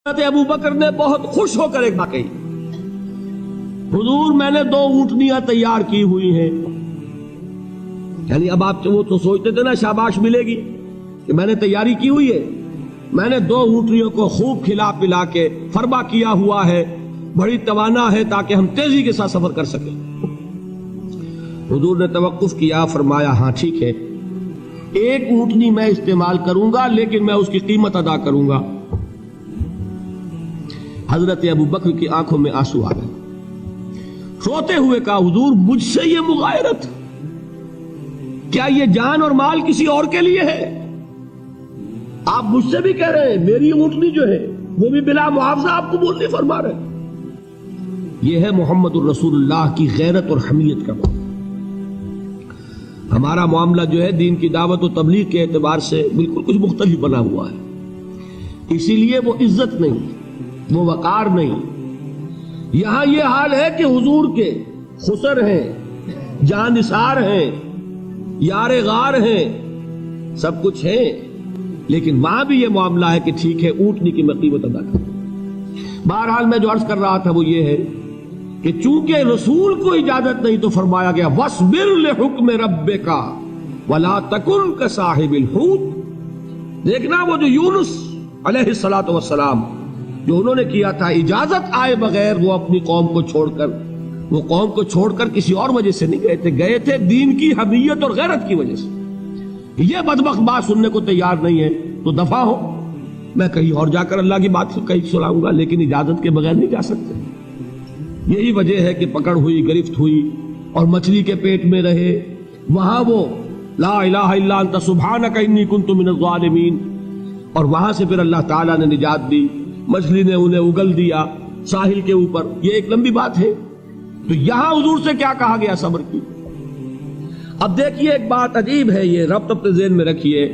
حضرت ابو بکر نے بہت خوش ہو کر ایک بات کہی، حضور میں نے 2 اونٹنیاں تیار کی ہوئی ہیں. یعنی اب آپ وہ تو سوچتے تھے نا شاباش ملے گی کہ میں نے تیاری کی ہوئی ہے، میں نے 2 اونٹنیوں کو خوب کھلا پلا کے فربا کیا ہوا ہے، بڑی توانا ہے تاکہ ہم تیزی کے ساتھ سفر کر سکیں. حضور نے توقف کیا، فرمایا ہاں ٹھیک ہے، 1 اونٹنی میں استعمال کروں گا لیکن میں اس کی قیمت ادا کروں گا. حضرت ابو بکر کی آنکھوں میں آنسو آ گئے، روتے ہوئے کہا حضور مجھ سے یہ مغایرت، کیا یہ جان اور مال کسی اور کے لیے ہے؟ آپ مجھ سے بھی کہہ رہے ہیں میری اونٹنی جو ہے وہ بھی بلا معاوضہ آپ قبول نہیں فرما رہے. یہ ہے محمد الرسول اللہ کی غیرت اور حمیت کا معاملہ. ہمارا معاملہ جو ہے دین کی دعوت و تبلیغ کے اعتبار سے بالکل کچھ مختلف بنا ہوا ہے. اسی لیے وہ عزت نہیں، وہ وقار نہیں. یہاں یہ حال ہے کہ حضور کے خسر ہیں، جان نثار ہیں، یار غار ہیں، سب کچھ ہیں، لیکن وہاں بھی یہ معاملہ ہے کہ ٹھیک ہے اونٹنی کی میں قیمت ادا کروں. بہرحال میں جو عرض کر رہا تھا وہ یہ ہے کہ چونکہ رسول کو اجازت نہیں تو فرمایا گیا وَاصْبِرْ لِحُکْمِ رَبِّكَ وَلَا تَكُنْ كَصَاحِبِ الْحُوتِ. دیکھنا وہ جو یونس علیہ السلام جو انہوں نے کیا تھا، اجازت آئے بغیر وہ اپنی قوم کو چھوڑ کر کسی اور وجہ سے نہیں گئے تھے دین کی حمیت اور غیرت کی وجہ سے. یہ بدبخت بات سننے کو تیار نہیں ہے تو دفع ہو، میں کہیں اور جا کر اللہ کی بات کہیں سناؤں گا، لیکن اجازت کے بغیر نہیں جا سکتے. یہی وجہ ہے کہ پکڑ ہوئی، گرفت ہوئی اور مچھلی کے پیٹ میں رہے. وہاں وہ لا الہ الا انت سبحانک انی کنت من الظالمین، اور وہاں سے پھر اللہ تعالیٰ نے نجات دی، مچھلی نے انہیں اگل دیا ساحل کے اوپر. یہ ایک لمبی بات ہے. تو یہاں حضور سے کیا کہا گیا؟ صبر کی. اب دیکھیے ایک بات عجیب ہے، یہ ربط اپنے ذہن میں رکھیے.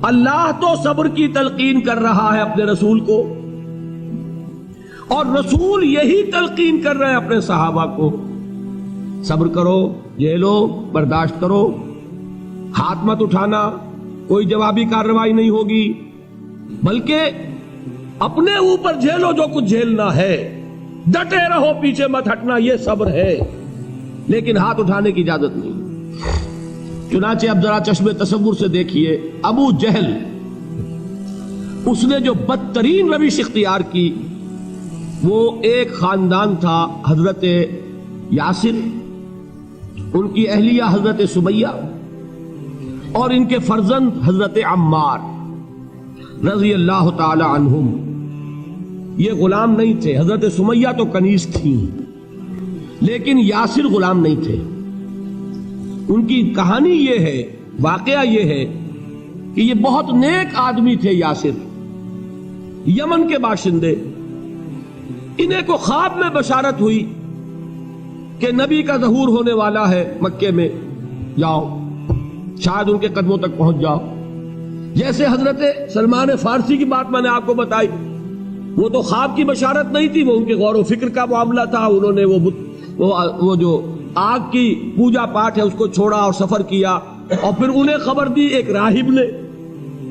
اللہ تو صبر کی تلقین کر رہا ہے اپنے رسول کو، اور رسول یہی تلقین کر رہے ہیں اپنے صحابہ کو. صبر کرو، جھیلو، برداشت کرو، ہاتھ مت اٹھانا، کوئی جوابی کارروائی نہیں ہوگی، بلکہ اپنے اوپر جھیلو جو کچھ جھیلنا ہے، ڈٹے رہو، پیچھے مت ہٹنا، یہ صبر ہے. لیکن ہاتھ اٹھانے کی اجازت نہیں. چنانچہ اب ذرا چشم تصور سے دیکھیے، ابو جہل اس نے جو بدترین روش اختیار کی، وہ ایک خاندان تھا حضرت یاسر، ان کی اہلیہ حضرت سمیہ، اور ان کے فرزند حضرت عمار رضی اللہ تعالی عنہم. یہ غلام نہیں تھے. حضرت سمیہ تو کنیز تھیں لیکن یاسر غلام نہیں تھے. ان کی کہانی یہ ہے، واقعہ یہ ہے کہ یہ بہت نیک آدمی تھے. یاسر یمن کے باشندے، انہیں کو خواب میں بشارت ہوئی کہ نبی کا ظہور ہونے والا ہے مکے میں، جاؤ شاید ان کے قدموں تک پہنچ جاؤ. جیسے حضرت سلمان فارسی کی بات میں نے آپ کو بتائی، وہ تو خواب کی بشارت نہیں تھی، وہ ان کے غور و فکر کا معاملہ تھا. انہوں نے وہ جو آگ کی پوجا پاٹ ہے اس کو چھوڑا اور سفر کیا، اور پھر انہیں خبر دی ایک راہب نے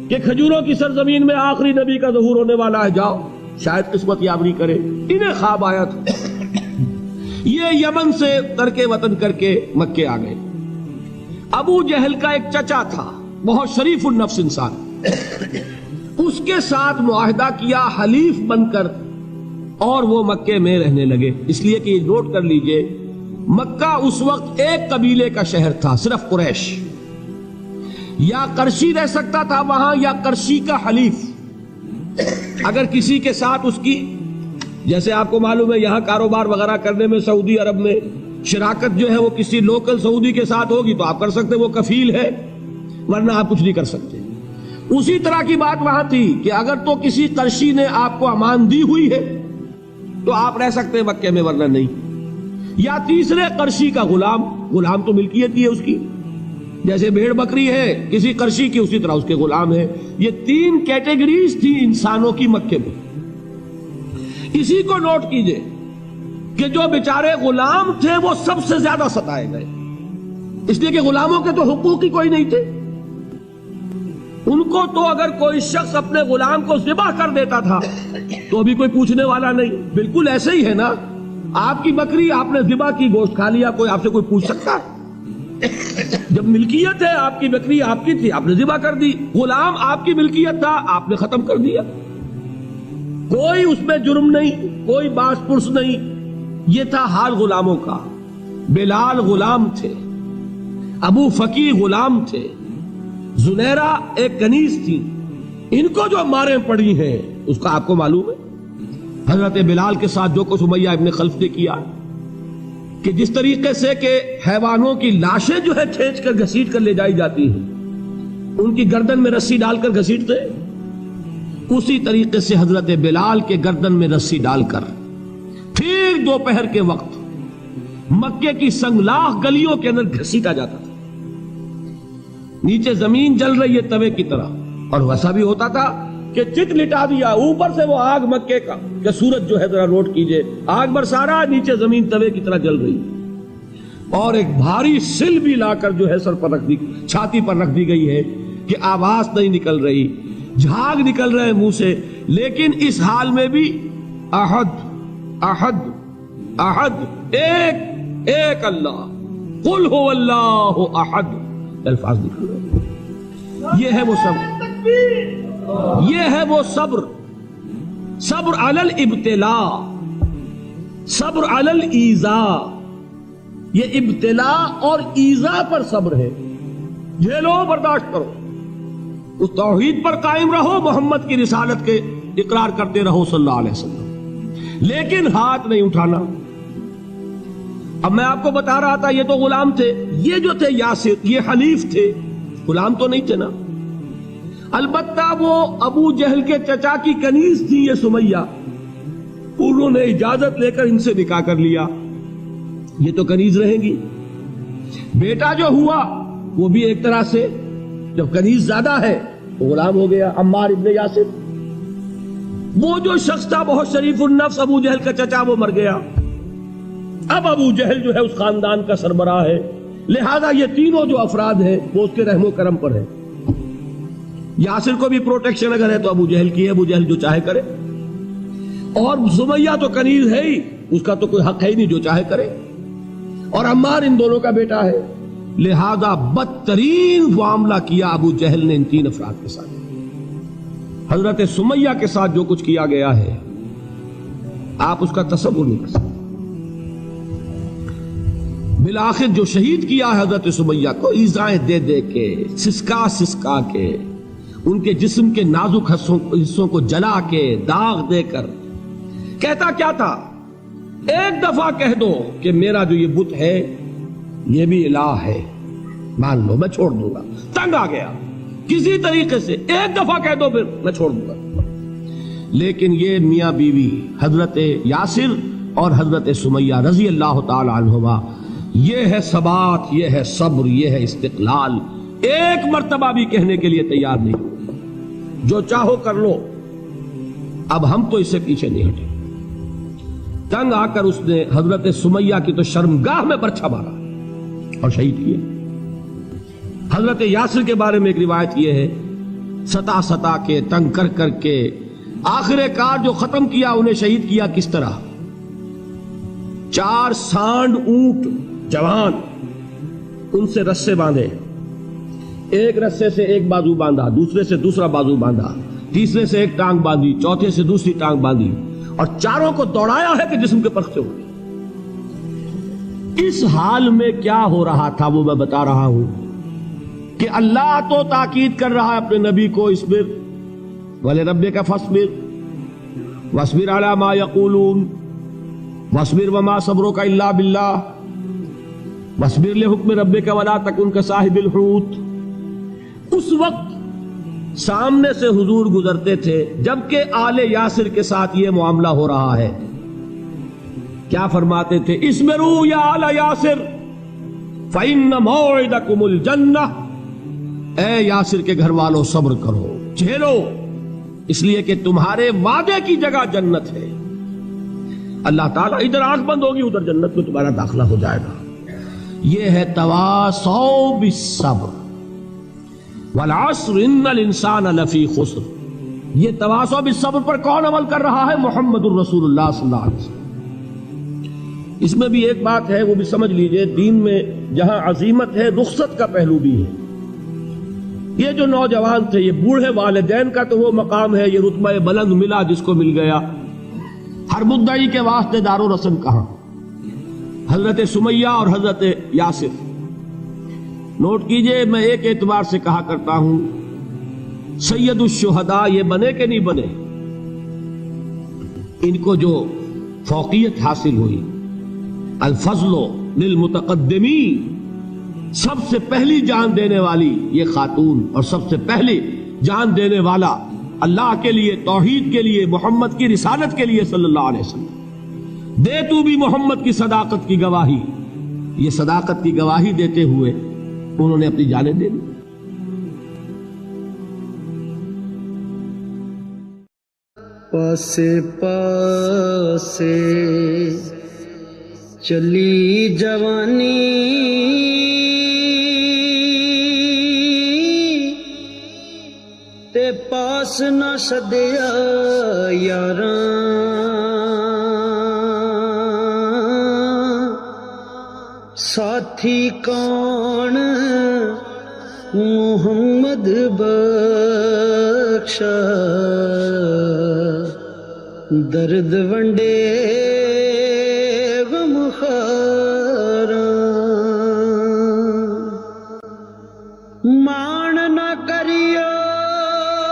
کہ کھجوروں کی سرزمین میں آخری نبی کا ظہور ہونے والا ہے، جاؤ شاید قسمت یابری کرے. انہیں خواب آیا تھا. یہ یمن سے ترک وطن کر کے مکے آ گئے. ابو جہل کا ایک چچا تھا، بہت شریف النفس انسان، اس کے ساتھ معاہدہ کیا حلیف بن کر، اور وہ مکے میں رہنے لگے. اس لیے کہ یہ نوٹ کر لیجئے، مکہ اس وقت ایک قبیلے کا شہر تھا، صرف قریش. یا قرشی رہ سکتا تھا وہاں، یا قرشی کا حلیف. اگر کسی کے ساتھ اس کی، جیسے آپ کو معلوم ہے یہاں کاروبار وغیرہ کرنے میں سعودی عرب میں شراکت جو ہے وہ کسی لوکل سعودی کے ساتھ ہوگی تو آپ کر سکتے، وہ کفیل ہے، ورنہ آپ کچھ نہیں کر سکتے. اسی طرح کی بات وہاں تھی کہ اگر تو کسی قرشی نے آپ کو امان دی ہوئی ہے تو آپ رہ سکتے مکے میں، ورنہ نہیں. یا تیسرے قرشی کا غلام تو ملکیت ہی ہے اس کی، جیسے بھیڑ بکری ہے کسی قرشی کی، اسی طرح اس کے غلام ہے. یہ 3 کیٹیگریز تھی انسانوں کی مکے میں. اسی کو نوٹ کیجئے کہ جو بیچارے غلام تھے وہ سب سے زیادہ ستائے گئے، اس لیے کہ غلاموں کے تو حقوق ہی کوئی نہیں تھے. ان کو تو اگر کوئی شخص اپنے غلام کو ذبح کر دیتا تھا تو ابھی کوئی پوچھنے والا نہیں. بالکل ایسے ہی ہے نا, آپ کی بکری آپ نے ذبح کی, گوشت کھا لیا, کوئی آپ سے کوئی پوچھ سکتا ہے؟ جب ملکیت ہے, آپ کی بکری آپ کی تھی, آپ نے ذبح کر دی. غلام آپ کی ملکیت تھا, آپ نے ختم کر دیا. کوئی اس میں جرم نہیں, کوئی باس پرس نہیں. یہ تھا حال غلاموں کا. بلال غلام تھے, ابو فقی غلام تھے, زنیرہ ایک کنیز تھی. ان کو جو ماریں پڑی ہیں اس کا آپ کو معلوم ہے. حضرت بلال کے ساتھ جو کچھ امیہ ابن خلف نے کیا, کہ جس طریقے سے کہ حیوانوں کی لاشیں جو ہے کھینچ کر گھسیٹ کر لے جائی جاتی ہیں, ان کی گردن میں رسی ڈال کر گھسیٹتے, اسی طریقے سے حضرت بلال کے گردن میں رسی ڈال کر ٹھیک دوپہر کے وقت مکے کی سنگلاخ گلیوں کے اندر گھسیٹا جاتا تھا. نیچے زمین جل رہی ہے توے کی طرح, اور ویسا بھی ہوتا تھا کہ چت لٹا دیا, اوپر سے وہ آگ مکے کا کہ سورج جو ہے ذرا نوٹ کیجئے, آگ برسا رہا, نیچے زمین توے کی طرح جل رہی, اور ایک بھاری سل بھی لا کر جو ہے سر پر رکھ دی, چھاتی پر رکھ دی گئی ہے کہ آواز نہیں نکل رہی, جھاگ نکل رہے منہ سے. لیکن اس حال میں بھی احد احد احد, ایک ایک اللہ, قل هو اللہ احد, الفاظ نکل رہے. یہ ہے وہ صبر, یہ ہے وہ صبر. صبر علی الابتلاء, صبر علی الایذاء. یہ ابتلاء اور ایذاء پر صبر ہے. جھیلو, برداشت کرو, اس توحید پر قائم رہو, محمد کی رسالت کے اقرار کرتے رہو صلی اللہ علیہ وسلم, لیکن ہاتھ نہیں اٹھانا. اب میں آپ کو بتا رہا تھا یہ تو غلام تھے, یہ جو تھے یاسر یہ حلیف تھے, غلام تو نہیں تھے نا. البتہ وہ ابو جہل کے چچا کی کنیز تھی یہ سمیہ, انہوں نے اجازت لے کر ان سے نکاح کر لیا. یہ تو کنیز رہیں گی. بیٹا جو ہوا وہ بھی ایک طرح سے جب کنیز زیادہ ہے تو غلام ہو گیا, عمار ابن یاسر. وہ جو شخص تھا بہت شریف النفس ابو جہل کا چچا, وہ مر گیا. اب ابو جہل جو ہے اس خاندان کا سربراہ ہے, لہذا یہ تینوں جو افراد ہیں وہ اس کے رحم و کرم پر ہے. یاسر کو بھی پروٹیکشن اگر ہے تو ابو جہل کی ہے, ابو جہل جو چاہے کرے, اور سمیہ تو کنیز ہے ہی, اس کا تو کوئی حق ہے ہی نہیں, جو چاہے کرے. اور عمار ان دونوں کا بیٹا ہے, لہذا بدترین معاملہ کیا ابو جہل نے ان تین افراد کے ساتھ. حضرت سمیہ کے ساتھ جو کچھ کیا گیا ہے آپ اس کا تصور نہیں کر سکتے. بالآخر جو شہید کیا ہے حضرت سمیہ کو, ایذائیں دے دے کے, سسکا سسکا کے, ان کے جسم کے نازک حصوں کو جلا کے, داغ دے کر. کہتا کیا تھا, ایک دفعہ کہہ دو کہ میرا جو یہ بت ہے یہ بھی الہ ہے, مان لو, میں چھوڑ دوں گا. تنگ آ گیا, کسی طریقے سے ایک دفعہ کہہ دو پھر میں چھوڑ دوں گا. لیکن یہ میاں بیوی حضرت یاسر اور حضرت سمیہ رضی اللہ تعالی عنہما, یہ ہے ثبات, یہ ہے صبر, یہ ہے استقلال. ایک مرتبہ بھی کہنے کے لیے تیار نہیں, جو چاہو کر لو, اب ہم تو اس سے پیچھے نہیں ہٹے. تنگ آ کر اس نے حضرت سمیہ کی تو شرمگاہ میں برچھا مارا اور شہید کیا. حضرت یاسر کے بارے میں ایک روایت یہ ہے, ستا ستا کے, تنگ کر کر کے, آخر کار جو ختم کیا, انہیں شہید کیا کس طرح, 4 سانڈ اونٹ جوان, ان سے رسے باندھے, ایک رسے سے ایک بازو باندھا, دوسرے سے دوسرا بازو باندھا, تیسرے سے ایک ٹانگ باندھی, چوتھے سے دوسری ٹانگ باندھی, اور چاروں کو دوڑایا ہے کہ جسم کے پرختے ہو. اس حال میں کیا ہو رہا تھا وہ میں بتا رہا ہوں کہ اللہ تو تاکید کر رہا ہے اپنے نبی کو, اصبر وَلِرَبِّكَ فَاصْبِرْ وَاصْبِرْ عَلَى مَا يَقُولُونَ وَاصْبِرْ وَمَا صَبْرُكَ إِلَّا بِاللَّهِ وَاصْبِرْ لِحُكْمِ رَبِّكَ وَلَا تَكُنْ كَصَاحِبِ الْحُوتِ. اس وقت سامنے سے حضور گزرتے تھے جبکہ آل یاسر کے ساتھ یہ معاملہ ہو رہا ہے. کیا فرماتے تھے, اصبروا یا آل یاسر فَإِنَّ مَوْعِدَكُمُ الْجَنَّةُ, اے یاسر کے گھر والوں صبر کرو, جھیلو, اس لیے کہ تمہارے وعدے کی جگہ جنت ہے. اللہ تعالیٰ ادھر آنکھ بند ہوگی ادھر جنت میں تمہارا داخلہ ہو جائے گا. یہ ہے تواصوا بالصبر. والعصر ان الانسان لفی خسر. یہ تواصع بالصبر پر کون عمل کر رہا ہے؟ محمد الرسول اللہ صلی اللہ علیہ وسلم. اس میں بھی ایک بات ہے، وہ بھی سمجھ لیجئے، دین میں جہاں عظیمت ہے رخصت کا پہلو بھی ہے. یہ جو نوجوان تھے، یہ بوڑھے والدین کا تو وہ مقام ہے، یہ رتبہ بلند ملا جس کو مل گیا. ہر مدعی کے واسطے دار و رسم کہاں؟ حضرت سمیہ اور حضرت یاسر. نوٹ کیجئے، میں ایک اعتبار سے کہا کرتا ہوں، سید الشہداء یہ بنے کہ نہیں بنے؟ ان کو جو فوقیت حاصل ہوئی، الفضل للمتقدمین، سب سے پہلی جان دینے والی یہ خاتون اور سب سے پہلی جان دینے والا اللہ کے لیے، توحید کے لیے، محمد کی رسالت کے لیے صلی اللہ علیہ وسلم. دے تو بھی محمد کی صداقت کی گواہی. یہ صداقت کی گواہی دیتے ہوئے انہوں نے اپنی جانیں دے دی. پاسے پاسے چلی جوانی، تے پاس نہ سدیا یاراں. ساتھی کون محمد بخشا، درد ونڈے غم خار.